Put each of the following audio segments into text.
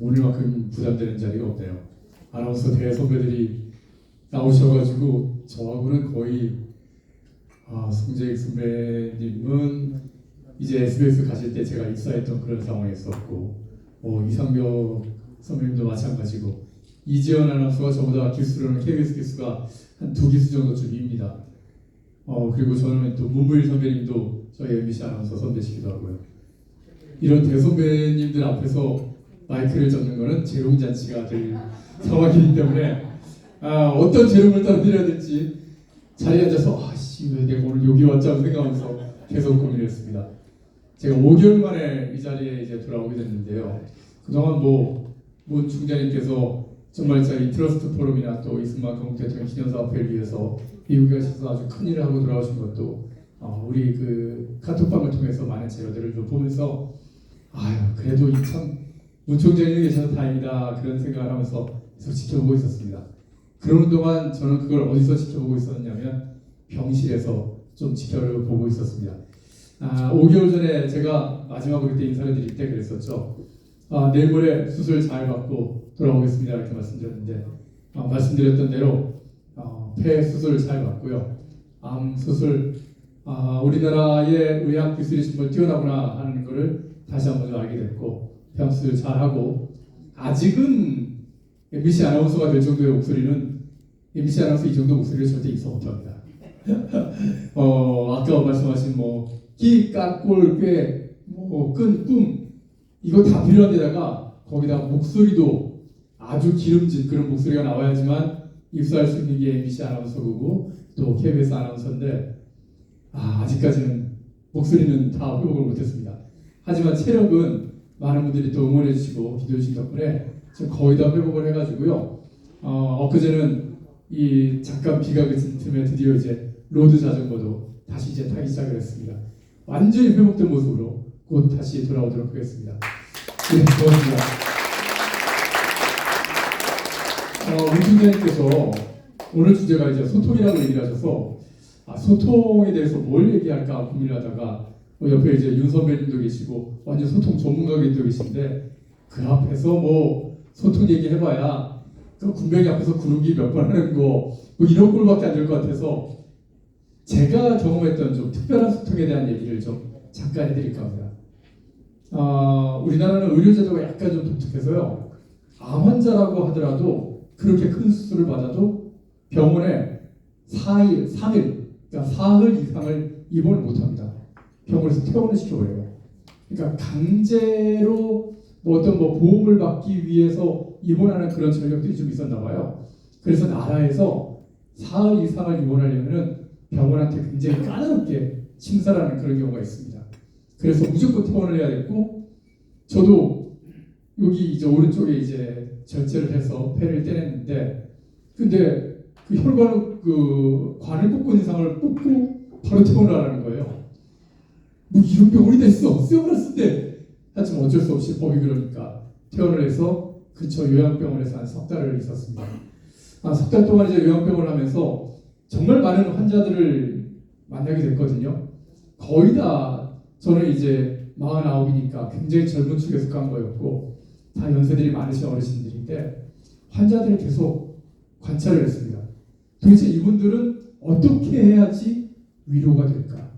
오늘만큼 부담되는 자리가 없네요. 아나운서 대선배들이 나오셔가지고 저하고는 거의 송재익 선배님은 이제 SBS 가실 때 제가 입사했던 그런 상황이었었고 이상벽 선배님도 마찬가지고 이지연 아나운서가 저보다 기수로는 KBS 기수가 한 2기수 정도쯤입니다. 그리고 저는 또 문무일 선배님도 저희 MBC 아나운서 선배시기도 하고요. 이런 대선배님들 앞에서 마이크를 잡는 거는 재롱잔치가 될 상황이기 때문에 어떤 재롱을 떨어뜨려야 될지 자리에 앉아서 왜 내가 오늘 여기 왔자고 생각하면서 계속 고민했습니다. 제가 5개월 만에 이 자리에 이제 돌아오게 됐는데요. 그동안 문 총장님께서 정말 이 트러스트 포럼이나 또 이승만 건국 대통령 기념사업회를 위해서 미국에 가셔서 아주 큰 일을 하고 돌아오신 것도 우리 그 카톡방을 통해서 많은 자료들을 좀 보면서 그래도 문 총장님이 계셔서 다행이다 그런 생각을 하면서 계속 지켜보고 있었습니다. 그러는 동안 저는 그걸 어디서 지켜보고 있었냐면 병실에서 좀 지켜보고 있었습니다. 5개월 전에 제가 마지막으로 그때 인사를 드릴 때 그랬었죠. 내일 모레 수술 잘 받고 돌아오겠습니다 이렇게 말씀드렸는데 말씀드렸던 대로 폐 수술 잘 받고요. 암 수술 우리나라의 의학 기술이 정말 뛰어나구나 하는 것을 다시 한번 알게 됐고 폐암 수술 잘하고 아직은 MBC 아나운서가 될 정도의 목소리는 MBC 아나운서 이 정도 목소리를 절대 이상 못합니다. 아까 말씀하신 끼, 까, 꼴, 꽤, 끈, 꿈 이거 다 필요한 데다가 거기다 목소리도 아주 기름진 그런 목소리가 나와야지만 입사할 수 있는 게 MBC 아나운서고 또 KBS 아나운서인데 아직까지는 목소리는 다 회복을 못했습니다. 하지만 체력은 많은 분들이 또 응원해 주시고 기도해 주신 덕분에 지금 거의 다 회복을 해가지고요. 엊그제는 잠깐 비가 그친 틈에 드디어 이제 로드 자전거도 다시 이제 타기 시작을 했습니다. 완전히 회복된 모습으로 곧 다시 돌아오도록 하겠습니다. 네, 고맙습니다. 문 총장님께서 오늘 주제가 이제 소통이라고 얘기를 하셔서 소통에 대해서 뭘 얘기할까 고민을 하다가 옆에 이제 윤 선배님도 계시고 완전 소통 전문가님도 계신데 그 앞에서 소통 얘기해봐야 그 군뱅이 앞에서 구르기 몇 번 하는 거 이런 꼴밖에 안 될 것 같아서 제가 경험했던 좀 특별한 소통에 대한 얘기를 좀 잠깐 해드릴까 합니다. 우리나라는 의료제도가 약간 좀 독특해서요. 암 환자라고 하더라도 그렇게 큰 수술을 받아도 병원에 4일, 3일, 그러니까 사흘 이상을 입원을 못합니다. 병원에서 퇴원을 시켜버려요. 그러니까 강제로 어떤 보험을 받기 위해서 입원하는 그런 전력들이 좀 있었나 봐요. 그래서 나라에서 사흘 이상을 입원하려면 병원한테 굉장히 까다롭게 심사하는 그런 경우가 있습니다. 그래서 무조건 퇴원을 해야 됐고 저도 여기 이제 오른쪽에 이제 절제를 해서 폐를 떼냈는데 근데 그 혈관 관을 꽂고 있는 상을 뽑고 바로 퇴원을 하라는 거예요. 이런 병원이 됐어. 수영을 했을 때. 하지만 어쩔 수 없이 법이 그러니까 퇴원을 해서 근처 요양병원에서 한 3달을 있었습니다. 3달 동안 이제 요양병원을 하면서 정말 많은 환자들을 만나게 됐거든요. 거의 다 저는 이제 49이니까 굉장히 젊은 축에 속한 거였고 다 연세들이 많으신 어르신들인데 환자들을 계속 관찰을 했습니다. 도대체 이분들은 어떻게 해야지 위로가 될까?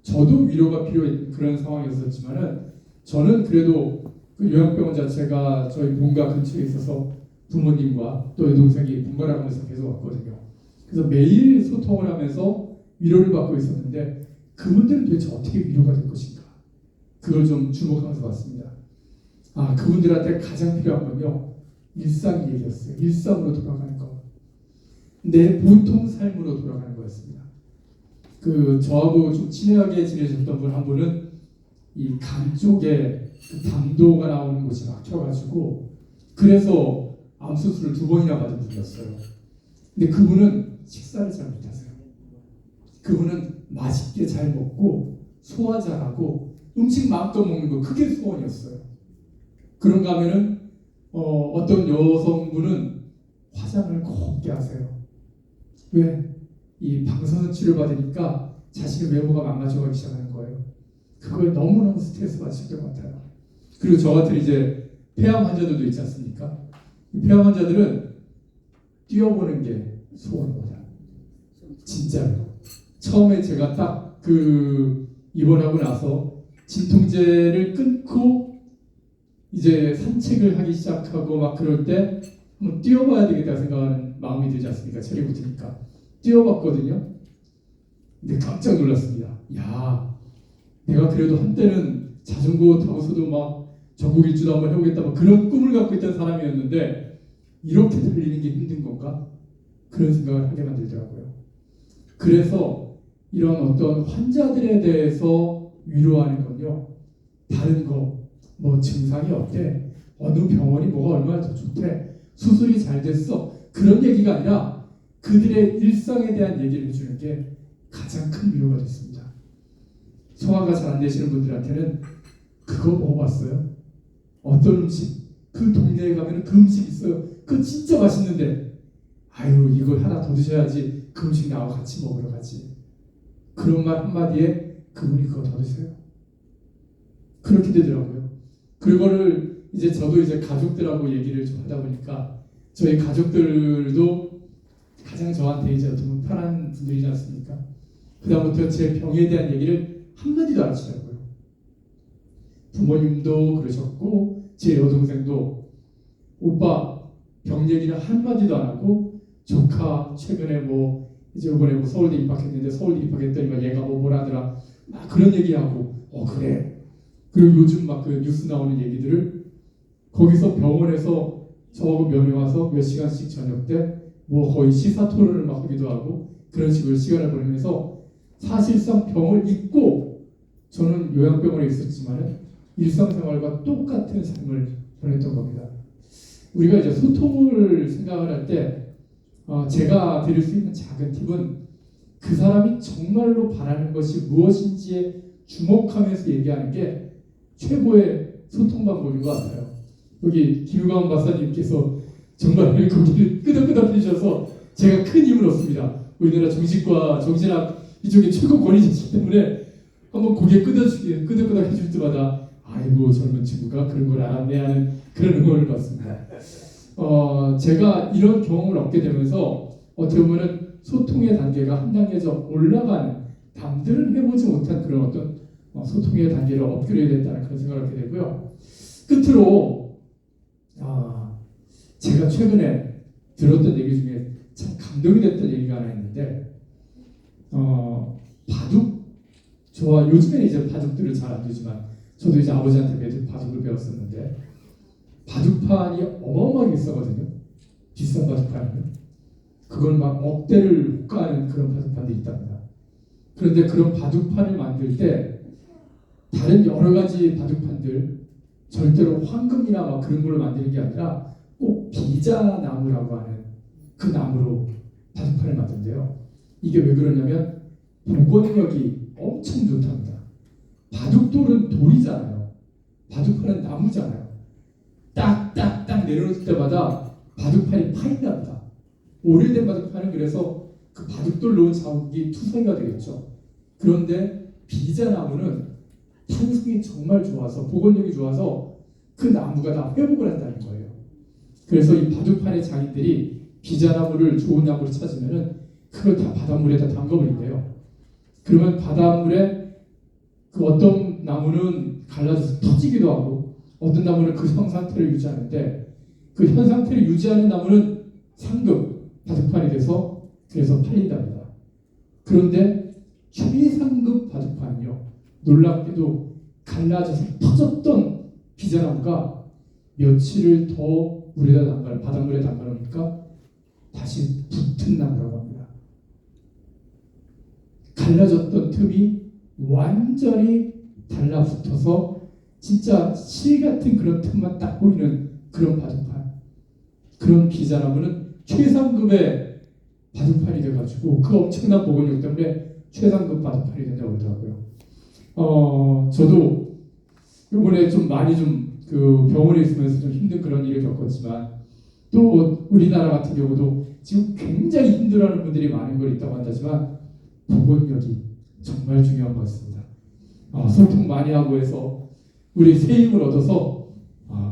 저도 위로가 필요한 그런 상황이었지만은 저는 그래도 그 요양병원 자체가 저희 본가 근처에 있어서 부모님과 또 여동생이 본가를 하면서 계속 왔거든요. 그래서 매일 소통을 하면서 위로를 받고 있었는데 그분들은 도대체 어떻게 위로가 될 것인가? 그걸 좀 주목하면서 봤습니다. 그분들한테 가장 필요한 건요. 일상 얘기였어요. 일상으로 돌아가는 거. 내 보통 삶으로 돌아가는 거였습니다. 저하고 좀 친하게 지내셨던 분 한 분은 이 간 쪽에 담도가 나오는 곳이 막혀가지고 그래서 암 수술을 2번이나 받은 분이었어요. 근데 그분은 식사를 잘 못하세요. 그분은 맛있게 잘 먹고 소화 잘하고 음식 마음껏 먹는 거 그게 소원이었어요. 그런가 하면은 어떤 여성분은 화장을 곱게 하세요. 왜? 이 방사선 치료 받으니까 자신의 외모가 망가져가기 시작하는 거예요. 그거에 너무너무 스트레스 받으실 것 같아요. 그리고 저 같은 이제 폐암 환자들도 있지 않습니까? 폐암 환자들은 뛰어보는 게 소원입니다. 진짜로. 처음에 제가 딱 입원하고 나서 진통제를 끊고 이제 산책을 하기 시작하고 막 그럴 때 한번 뛰어봐야 되겠다 생각하는 마음이 들지 않습니까? 체력이 붙으니까. 뛰어봤거든요. 근데 깜짝 놀랐습니다. 야, 내가 그래도 한때는 자전거 타고서도 막 전국 일주도 한번 해보겠다 막 그런 꿈을 갖고 있던 사람이었는데 이렇게 달리는 게 힘든 건가? 그런 생각을 하게 만들더라고요. 그래서 이런 어떤 환자들에 대해서 위로하는 건요, 다른 거, 뭐 증상이 어때? 어느 병원이 뭐가 얼마나 더 좋대? 수술이 잘 됐어? 그런 얘기가 아니라 그들의 일상에 대한 얘기를 해주는 게 가장 큰 위로가 됐습니다. 소화가 잘 안 되시는 분들한테는 그거 먹어봤어요? 어떤 음식? 그 동네에 가면 그 음식 있어요. 그거 진짜 맛있는데 아유 이걸 하나 더 드셔야지 그 음식 나하고 같이 먹으러 가지. 그런 말 한마디에 그분이 그거 더 드세요. 그렇게 되더라고요. 그거를 이제 저도 이제 가족들하고 얘기를 좀 하다 보니까 저희 가족들도 가장 저한테 이제 어떻게 보면 편한 분들이지 않습니까? 그다음부터 제 병에 대한 얘기를 한마디도 안 하시더라고요. 부모님도 그러셨고 제 여동생도 오빠 병 얘기는 한마디도 안 하고 조카 최근에 뭐 이제 이번에 뭐 서울대 입학했는데 서울대 입학했더니 막 얘가 뭐 뭐라더라 막 그런 얘기하고 그래. 그리고 요즘 막 그 뉴스 나오는 얘기들을 거기서 병원에서 저하고 면회 와서 몇 시간씩 저녁 때 뭐 거의 시사 토론을 막 하기도 하고 그런 식으로 시간을 보내면서 사실상 병을 잊고 저는 요양병원에 있었지만 일상생활과 똑같은 삶을 보냈던 겁니다. 우리가 이제 소통을 생각을 할 때 제가 드릴 수 있는 작은 팁은 그 사람이 정말로 바라는 것이 무엇인지에 주목하면서 얘기하는 게 최고의 소통 방법인 것 같아요. 여기 김유광 박사님께서 정말 거기를 끄덕끄덕 해주셔서 제가 큰 힘을 얻습니다. 우리나라 정신과 정신학 이쪽에 최고 권위자시기 때문에 한번 고개 끄덕끄덕 해줄 때마다 아이고 젊은 친구가 그런 걸 알았네 하는 그런 응원을 받습니다. 제가 이런 경험을 얻게 되면서 어떻게 보면 소통의 단계가 한 단계 더 올라가는 남들은 해보지 못한 그런 어떤 소통의 단계를 업그레이드했다는 그런 생각을 하게 되고요. 끝으로 제가 최근에 들었던 얘기 중에 참 감동이 됐던 얘기가 하나 있는데 바둑 저와 요즘에는 이제 바둑들을 잘 안 두지만 저도 이제 아버지한테 매주 바둑을 배웠었는데 바둑판이 어마어마하게 비싸거든요. 비싼 바둑판이요. 그걸 막 억대를 호가하는 그런 바둑판들이 있답니다. 그런데 그런 바둑판을 만들 때 다른 여러 가지 바둑판들 절대로 황금이나 막 그런 걸로 만드는 게 아니라 꼭 비자나무라고 하는 그 나무로 바둑판을 만든대요. 이게 왜 그러냐면 복원력이 엄청 좋답니다. 바둑돌은 돌이잖아요. 바둑판은 나무잖아요. 딱딱딱 내려놓을 때마다 바둑판이 파인답니다. 오래된 바둑판은 그래서 그 바둑돌 놓은 자국이 투성이가 되겠죠. 그런데 비자나무는 탄성이 정말 좋아서 복원력이 좋아서 그 나무가 다 회복을 한다는 거예요. 그래서 이 바둑판의 장인들이 비자나무를 좋은 나무를 찾으면은 그걸 다 바닷물에다 담궈버린대요. 그러면 바닷물에 그 어떤 나무는 갈라져서 터지기도 하고 어떤 나무는 그 현 상태를 유지하는데 그 현 상태를 유지하는 나무는 상급 바둑판이 돼서 그래서 팔린답니다. 그런데 최상급 바둑판은요, 놀랍게도 갈라져서 터졌던 비자나무가 며칠을 더 물에다 바닷물에 담가놓으니까 다시 붙은 나무라고 합니다. 갈라졌던 틈이 완전히 달라붙어서 진짜 실 같은 그런 틈만 딱 보이는 그런 바둑판. 그런 비자나무는 최상급의 바둑판이 돼가지고 그 엄청난 복원력 때문에 최상급 바둑판이 된다고 그러더라고요. 저도 이번에 좀 많이 그 병원에 있으면서 좀 힘든 그런 일을 겪었지만 또 우리나라 같은 경우도 지금 굉장히 힘들어하는 분들이 많은 걸 있다고 한다지만 복원력이 정말 중요한 것 같습니다. 소통 많이 하고 해서 우리 새 힘을 얻어서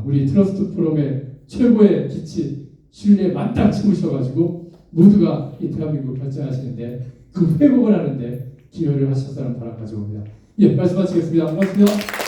우리 트러스트 포럼의 최고의 기치 신뢰에 만땅 채우셔가지고 모두가 이 대한민국을 발전하시는데 그 회복을 하는데 기여를 하셨다는 바람 가져옵니다. 예, 말씀 마치겠습니다. 고맙습니다.